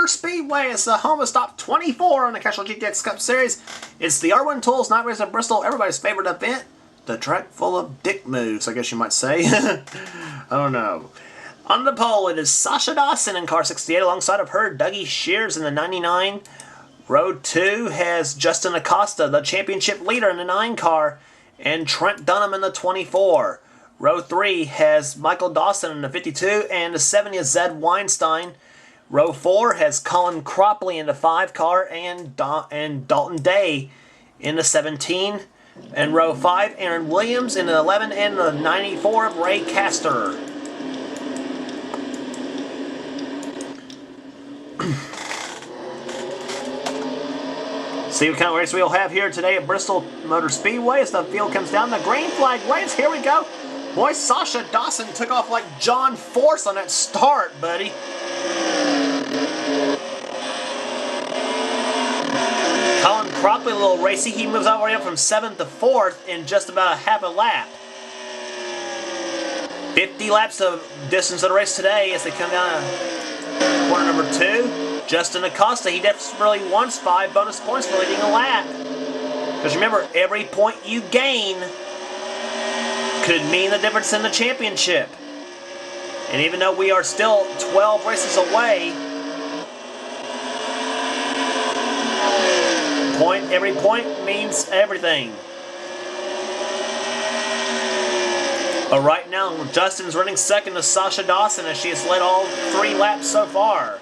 Motor Speedway. It's the home of stop 24 on the Castrol GTX Cup Series. It's the Irwin Tools Night Race at Bristol, everybody's favorite event. The track full of dick moves, I guess you might say. I don't know. On the pole, it is Sasha Dawson in car 68 alongside of her, Dougie Shears in the 99. Row 2 has Justin Acosta, the championship leader in the 9 car, and Trent Dunham in the 24. Row 3 has Michael Dawson in the 52, and the 70 is Zed Weinstein. Row 4 has Colin Cropley in the 5 car, and Dalton Day in the 17. And row 5, Aaron Williams in the 11, and the 94 of Ray Castor. See what kind of race we'll have here today at Bristol Motor Speedway as the field comes down. The green flag waves. Here we go. Boy, Sasha Dawson took off like John Force on that start, buddy. Colin Cropley, a little racy. He moves all the way up from 7th to 4th in just about a half a lap. 50 laps of distance of the race today as they come down to corner number 2. Justin Acosta, he desperately wants 5 bonus points for leading a lap. Because remember, every point you gain could mean the difference in the championship. And even though we are still 12 races away, every point means everything. But right now, Justin's running second to Sasha Dawson as she has led all 3 laps so far.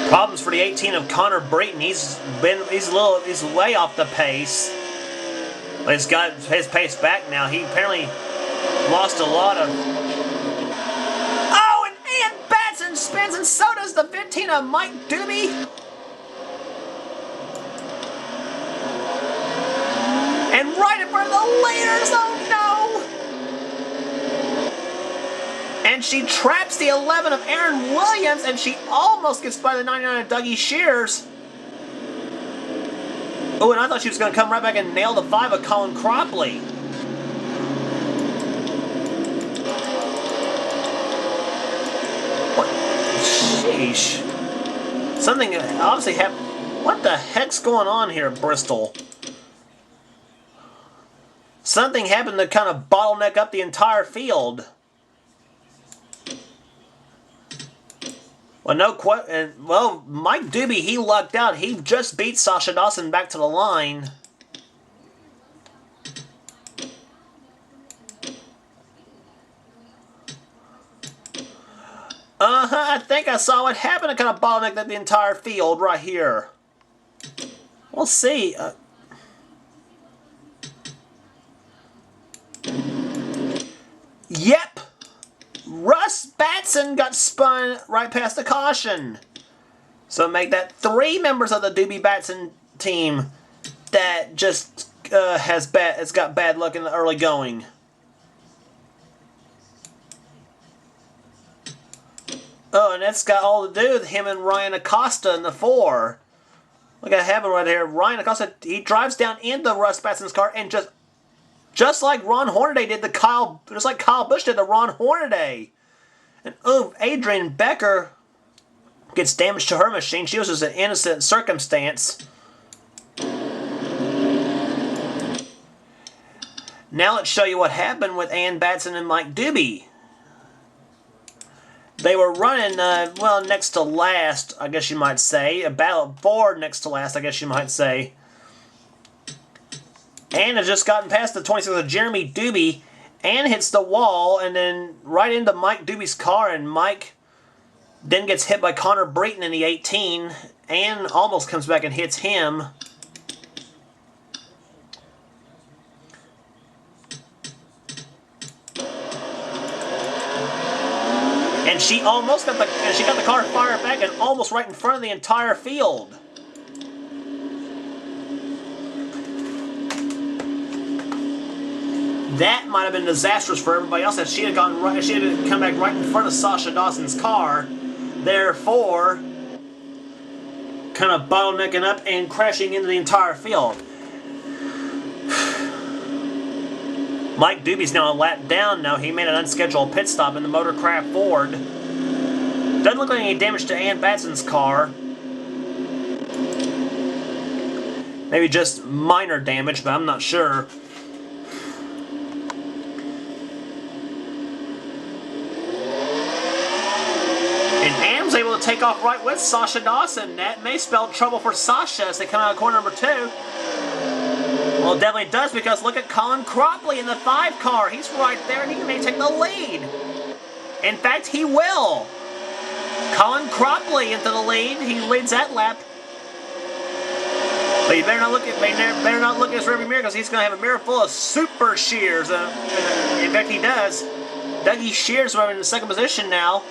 Problems for the 18 of Connor Breton. He's way off the pace. But he's got his pace back now. He apparently lost a lot of... Oh, and Ian Batson spins, and so does the 15 of Mike Doobie. And right in front of the leaders, oh no! And she traps the 11 of Aaron Williams, and she almost gets by the 99 of Dougie Shears. Oh, and I thought she was going to come right back and nail the 5 of Colin Cropley. What? Sheesh. Something obviously happened. What the heck's going on here at Bristol? Something happened to kind of bottleneck up the entire field. Well, Mike Doobie, he lucked out. He just beat Sasha Dawson back to the line. I think I saw what happened to kind of bottleneck up the entire field right here. We'll see. Yep. Russ Batson got spun right past the caution. So make that 3 members of the Doobie Batson team that just it's got bad luck in the early going. Oh, and that's got all to do with him and Ryan Acosta in the 4. Look at what happened right here. Ryan Acosta, he drives down into Russ Batson's car and just like Ron Hornaday did just like Kyle Busch did to Ron Hornaday. And Adrian Becker gets damage to her machine. She was just an innocent circumstance. Now let's show you what happened with Ann Batson and Mike Doobie. They were running, well, next to last, I guess you might say. A battle for next to last, I guess you might say. Ann has just gotten past the 26 of Jeremy Doobie. Ann hits the wall and then right into Mike Doobie's car, and Mike then gets hit by Connor Breton in the 18. Ann almost comes back and hits him. And she almost got the car fired back and almost right in front of the entire field. That might have been disastrous for everybody else if she had come back right in front of Sasha Dawson's car. Therefore, kind of bottlenecking up and crashing into the entire field. Mike Doobie's now a lap down now. He made an unscheduled pit stop in the Motorcraft Ford. Doesn't look like any damage to Ann Batson's car. Maybe just minor damage, but I'm not sure. And Ann's able to take off right with Sasha Dawson. That may spell trouble for Sasha as they come out of corner number 2. Well, it definitely does, because look at Colin Cropley in the 5 car. He's right there, and he may take the lead. In fact, he will. Colin Cropley into the lead. He leads that lap. But you better not look at his rearview mirror, because he's going to have a mirror full of super shears. In fact, he does. Dougie Shears running in the 2nd position now.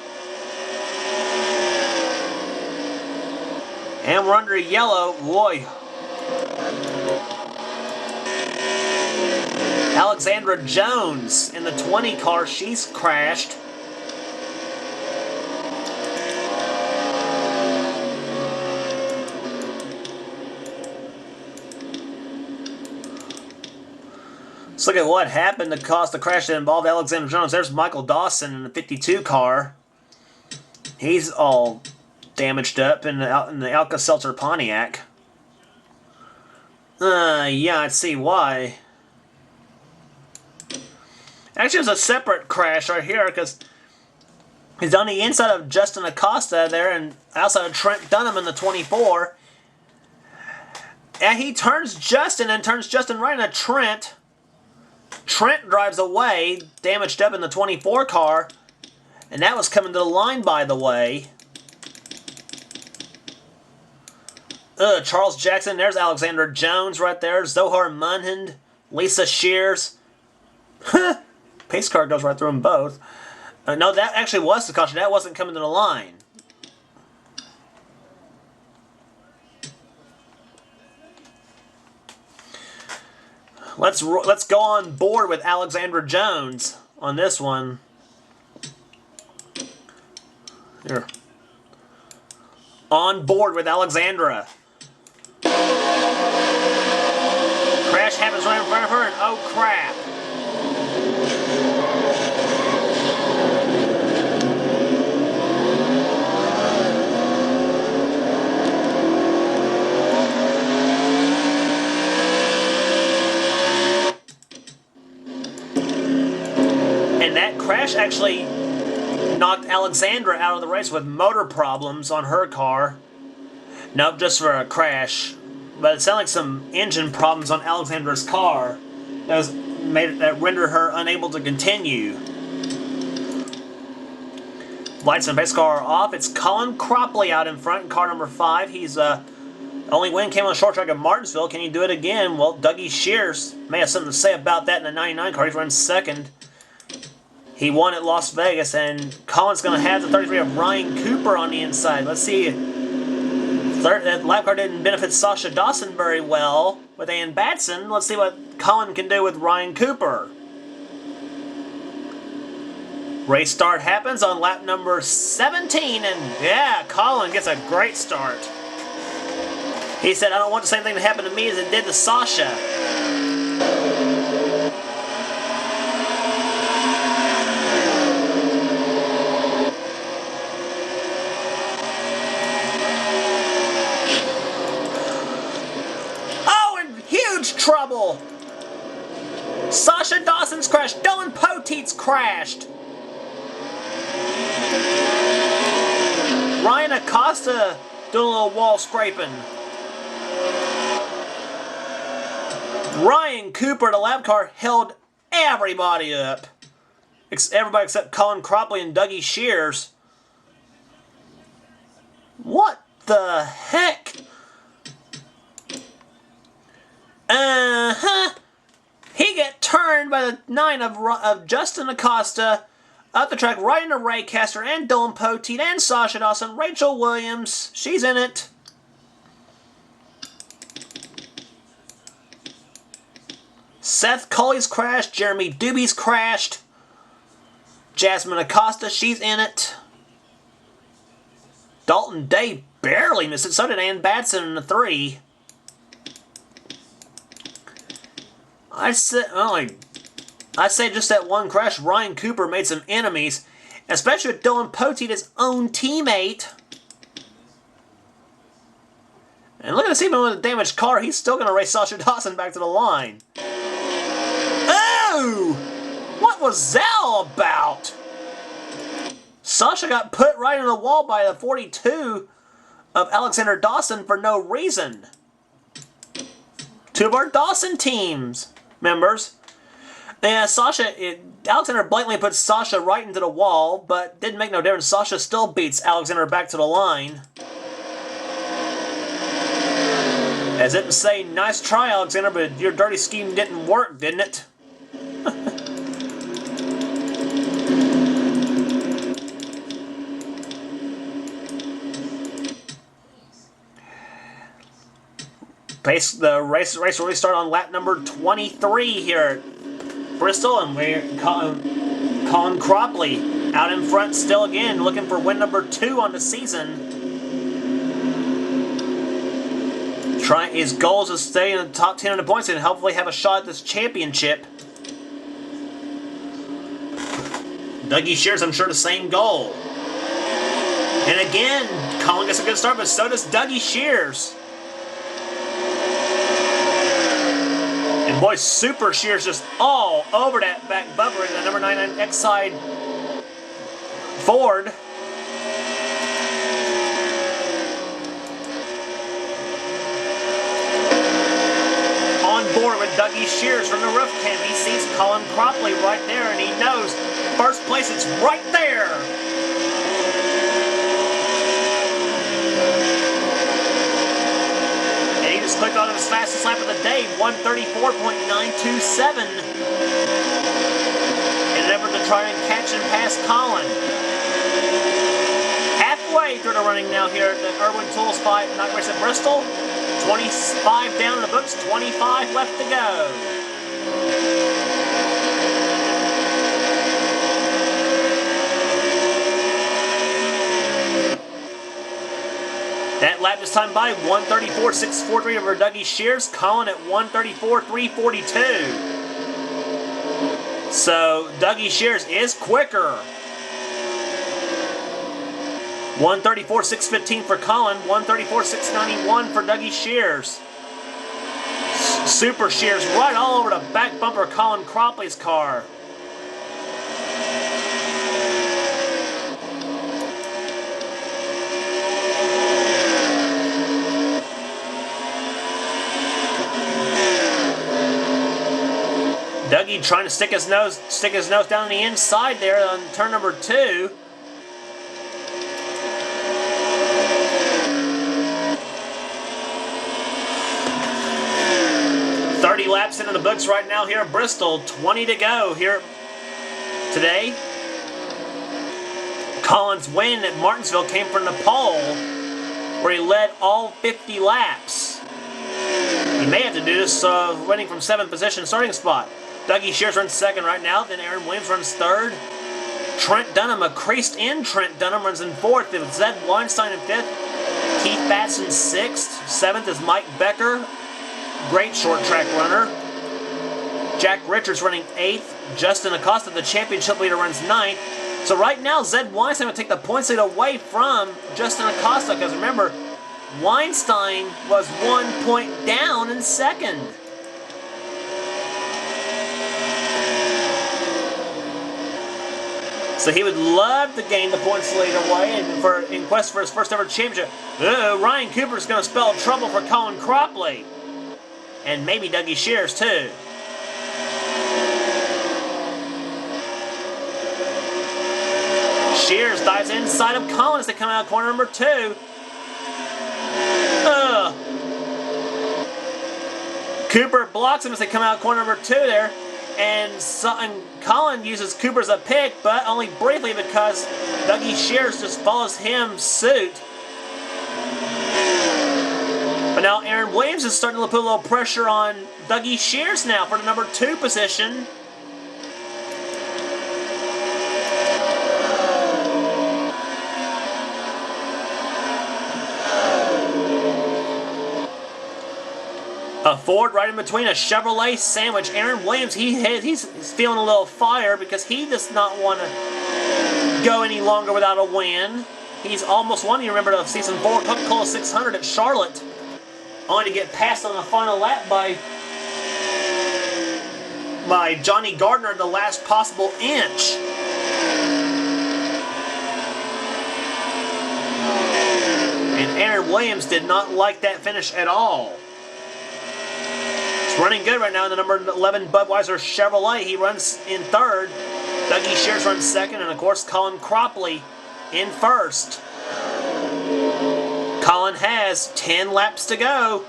And we're under yellow. Boy. Alexandra Jones in the 20 car. She's crashed. Let's look at what happened to cause the crash that involved Alexandra Jones. There's Michael Dawson in the 52 car. He's all damaged up in the Alka-Seltzer Pontiac. Yeah, I see why. Actually, it was a separate crash right here, because he's on the inside of Justin Acosta there and outside of Trent Dunham in the 24. And he turns Justin right into Trent. Trent drives away, damaged up in the 24 car. And that was coming to the line, by the way. Charles Jackson, there's Alexander Jones right there. Zohar Munhand, Lisa Shears. Pace car goes right through them both. No, that actually was the caution. That wasn't coming to the line. Let's go on board with Alexandra Jones on this one. Here. On board with Alexandra. Crash happens right in front of her, and oh crap. And that crash actually knocked Alexandra out of the race with motor problems on her car. Nope, just for a crash. But it sounded like some engine problems on Alexandra's car that rendered her unable to continue. Lights and pace car are off. It's Colin Cropley out in front in car number 5. He's only win came on the short track at Martinsville. Can he do it again? Well, Dougie Shears may have something to say about that in the 99 car. He's running 2nd. He won at Las Vegas, and Colin's going to have the 33 of Ryan Cooper on the inside. Let's see. That lap car didn't benefit Sasha Dawson very well with Ann Batson. Let's see what Colin can do with Ryan Cooper. Race start happens on lap number 17, and yeah, Colin gets a great start. He said, I don't want the same thing to happen to me as it did to Sasha. Trouble. Sasha Dawson's crashed. Dylan Poteet's crashed. Ryan Acosta doing a little wall scraping. Ryan Cooper, the lap car, held everybody up. Everybody except Colin Cropley and Dougie Shears. What the heck? He get turned by the 9 of Justin Acosta up the track right into Ray Castor and Dylan Poteet and Sasha Dawson. Rachel Williams, she's in it. Seth Culley's crashed. Jeremy Doobie's crashed. Jasmine Acosta, she's in it. Dalton Day barely missed it. So did Ann Batson in the 3. I said, only I'd say just that one crash, Ryan Cooper made some enemies, especially with Dylan Poteet, his own teammate. And look at this, even with a damaged car, he's still going to race Sasha Dawson back to the line. Oh! What was that all about? Sasha got put right in the wall by the 42 of Alexander Dawson for no reason. Two of our Dawson teams members. Yeah, Alexander blatantly put Sasha right into the wall, but didn't make no difference. Sasha still beats Alexander back to the line. As if to say, nice try, Alexander, but your dirty scheme didn't work, didn't it? The race will restart on lap number 23 here at Bristol, and we're Colin Cropley out in front still again, looking for win number 2 on the season. His goal is to stay in the top 10 of the points and hopefully have a shot at this championship. Dougie Shears, I'm sure, the same goal. And again, Colin gets a good start, but so does Dougie Shears. And boy, Super Shears just all over that back bumper in the number 99 X-Side Ford. Board with Dougie Shears from the roof cam. He sees Colin Cropley right there, and he knows first place is right there. And he just clicked on his fastest lap of the day, 134.927. In an effort to try and catch and pass Colin. Halfway through the running now here at the Irwin Tools Fight Night Race at Bristol. 25 down in the books, 25 left to go. That lap this time by 134.643 over Dougie Shears. Colin at 134.342. So Dougie Shears is quicker. 134.615 for Colin, 134.691 for Dougie Shears. Super Shears right all over the back bumper of Colin Cropley's car. Dougie trying to stick his nose down the inside there on turn number 2. Laps into the books right now here at Bristol. 20 to go here today. Colin's win at Martinsville came from the pole, where he led all 50 laps. He may have to do this winning from 7th position starting spot. Dougie Shears runs 2nd right now. Then Aaron Williams runs 3rd. Trent Dunham, a creased in Trent Dunham, runs in 4th. It was Zed Weinstein in 5th. Keith Batson 6th. 7th is Mike Becker. Great short track runner. Jack Richards running 8th. Justin Acosta, the championship leader, runs 9th. So right now, Zed Weinstein will take the points lead away from Justin Acosta, because remember, Weinstein was 1 point down in 2nd. So he would love to gain the points lead away in quest for his first ever championship. Ryan Cooper's going to spell trouble for Colin Cropley. And maybe Dougie Shears, too. Shears dives inside of Colin as they come out of corner number 2. Cooper blocks him as they come out of corner number 2 there. And Colin uses Cooper as a pick, but only briefly because Dougie Shears just follows him suit. But now Aaron Williams is starting to put a little pressure on Dougie Shears now for the number 2 position. A Ford right in between, a Chevrolet sandwich. Aaron Williams, he's feeling a little fire because he does not want to go any longer without a win. He's almost won. You remember the season 4 Coca-Cola 600 at Charlotte, only to get passed on the final lap by Johnny Gardner the last possible inch. And Aaron Williams did not like that finish at all. It's running good right now in the number 11 Budweiser Chevrolet. He runs in third. Dougie Shears runs second. And, of course, Colin Cropley in first. Colin has 10 laps to go.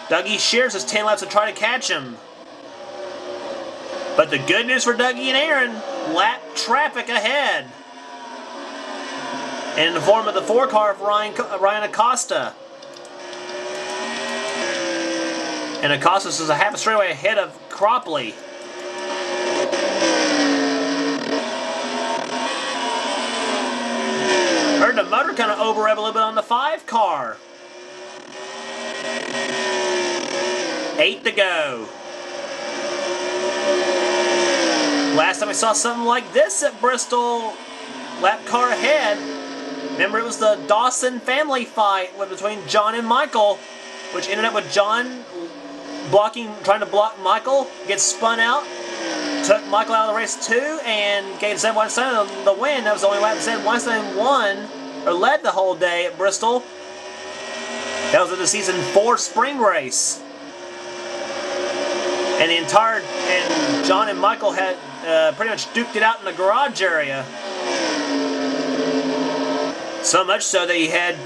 Dougie Shears has 10 laps to try to catch him. But the good news for Dougie and Aaron, lap traffic ahead. And in the form of the 4-car of Ryan Acosta. And Acosta is a half a straightaway ahead of Cropley. Heard the motor kind of over-rev a little bit on the 5-car. 8 to go. Last time we saw something like this at Bristol, lap car ahead. Remember, it was the Dawson family fight between John and Michael, which ended up with John trying to block Michael, gets spun out, took Michael out of the race too, and gave Zed Weinstein the win. That was the only lap Zed Weinstein won, or led the whole day at Bristol. That was in the season 4 spring race. And John and Michael had pretty much duked it out in the garage area. So much so that he had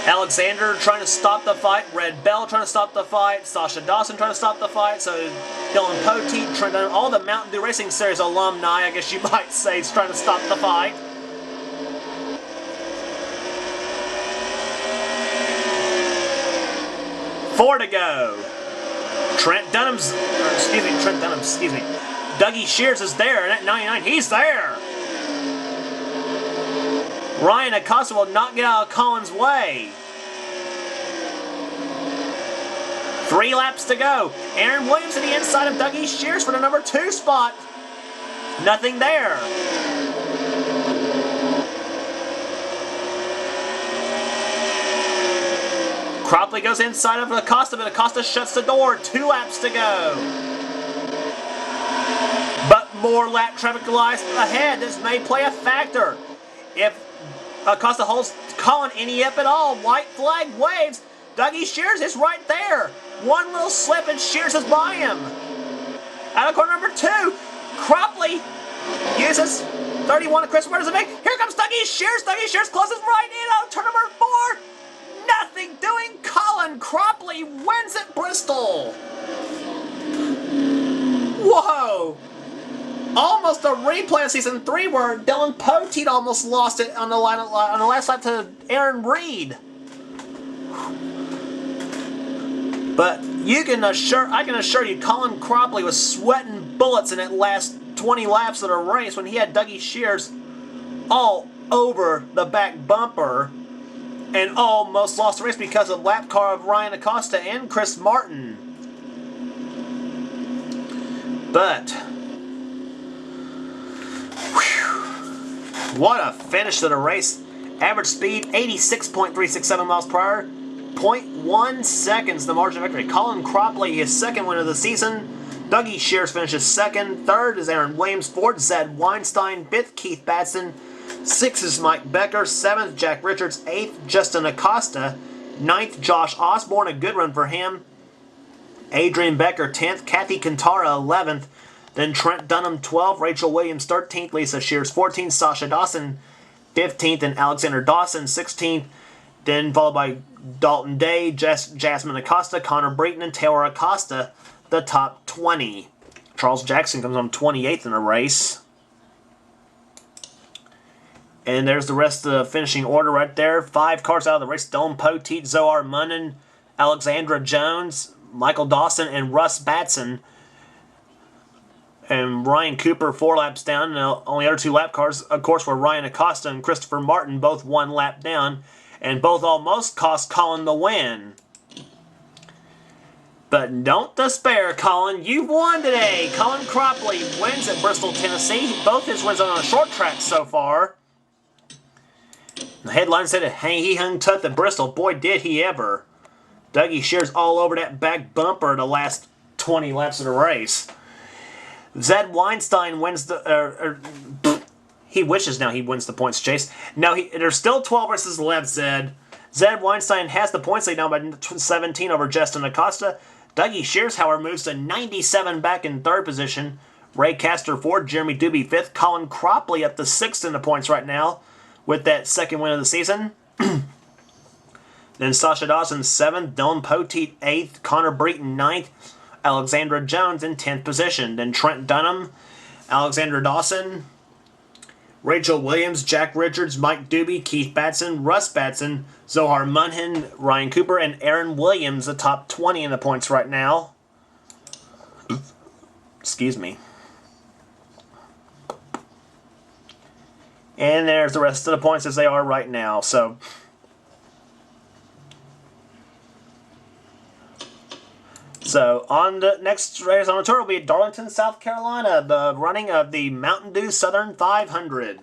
Alexander trying to stop the fight, Red Bell trying to stop the fight, Sasha Dawson trying to stop the fight, so Dylan Poteet, all the Mountain Dew Racing Series alumni, I guess you might say, is trying to stop the fight. Four to go. Dougie Shears is there, and at 99, he's there. Ryan Acosta will not get out of Colin's way. 3 laps to go. Aaron Williams to the inside of Dougie Shears for the number 2 spot. Nothing there. Cropley goes inside of Acosta, but Acosta shuts the door. 2 laps to go. But more lap traffic lies ahead. This may play a factor. If Acosta holds Colin any up at all, white flag waves. Dougie Shears is right there. One little slip and Shears is by him. Out of corner number 2, Cropley uses 31 to Chris Winters. Here comes Dougie Shears. Dougie Shears closes right in on turn number 4. Nothing doing. Colin Cropley wins at Bristol. Whoa. Almost a replay of season 3 where Dylan Poteet almost lost it on the last lap to Aaron Reed. But I can assure you, Colin Cropley was sweating bullets in that last 20 laps of the race when he had Dougie Shears all over the back bumper and almost lost the race because of lap car of Ryan Acosta and Chris Martin. But what a finish to the race. Average speed, 86.367 miles per hour. 0.1 seconds the margin of victory. Colin Cropley, his second win of the season. Dougie Shears finishes second. Third is Aaron Williams. Fourth, Zed Weinstein. Fifth, Keith Batson. Sixth is Mike Becker. Seventh, Jack Richards. Eighth, Justin Acosta. Ninth, Josh Osborne. A good run for him. Adrian Becker, 10th. Kathy Kantara, 11th. Then Trent Dunham, 12th. Rachel Williams, 13th. Lisa Shears, 14th. Sasha Dawson, 15th. And Alexander Dawson, 16th. Then followed by Dalton Day, Jasmine Acosta, Connor Breton, and Taylor Acosta, the top 20. Charles Jackson comes on 28th in the race. And there's the rest of the finishing order right there. 5 cars out of the race. Dylan Poteet, Zohar Munnan, Alexandra Jones, Michael Dawson, and Russ Batson. And Ryan Cooper 4 laps down. And the only other 2 lap cars, of course, were Ryan Acosta and Christopher Martin, both 1 lap down. And both almost cost Colin the win. But don't despair, Colin. You've won today. Colin Cropley wins at Bristol, Tennessee. Both his wins are on a short track so far. The headline said, "Hey, he hung tough at Bristol. Boy, did he ever." Dougie Shear's all over that back bumper the last 20 laps of the race. Zed Weinstein wins the... he wishes now he wins the points chase. Now, there's still 12 races left, Zed. Zed Weinstein has the points lead now by 17 over Justin Acosta. Dougie Shears, however, moves to 97 back in third position. Ray Castor fourth, Jeremy Doobie fifth. Colin Cropley up to sixth in the points right now with that second win of the season. Then Sasha Dawson 7th, Dylan Poteet 8th, Connor Breton 9th, Alexandra Jones in 10th position. Then Trent Dunham, Alexandra Dawson, Rachel Williams, Jack Richards, Mike Doobie, Keith Batson, Russ Batson, Zohar Munhin, Ryan Cooper, and Aaron Williams, the top 20 in the points right now. Excuse me. And there's the rest of the points as they are right now. So on the next race on the tour will be Darlington, South Carolina, the running of the Mountain Dew Southern 500.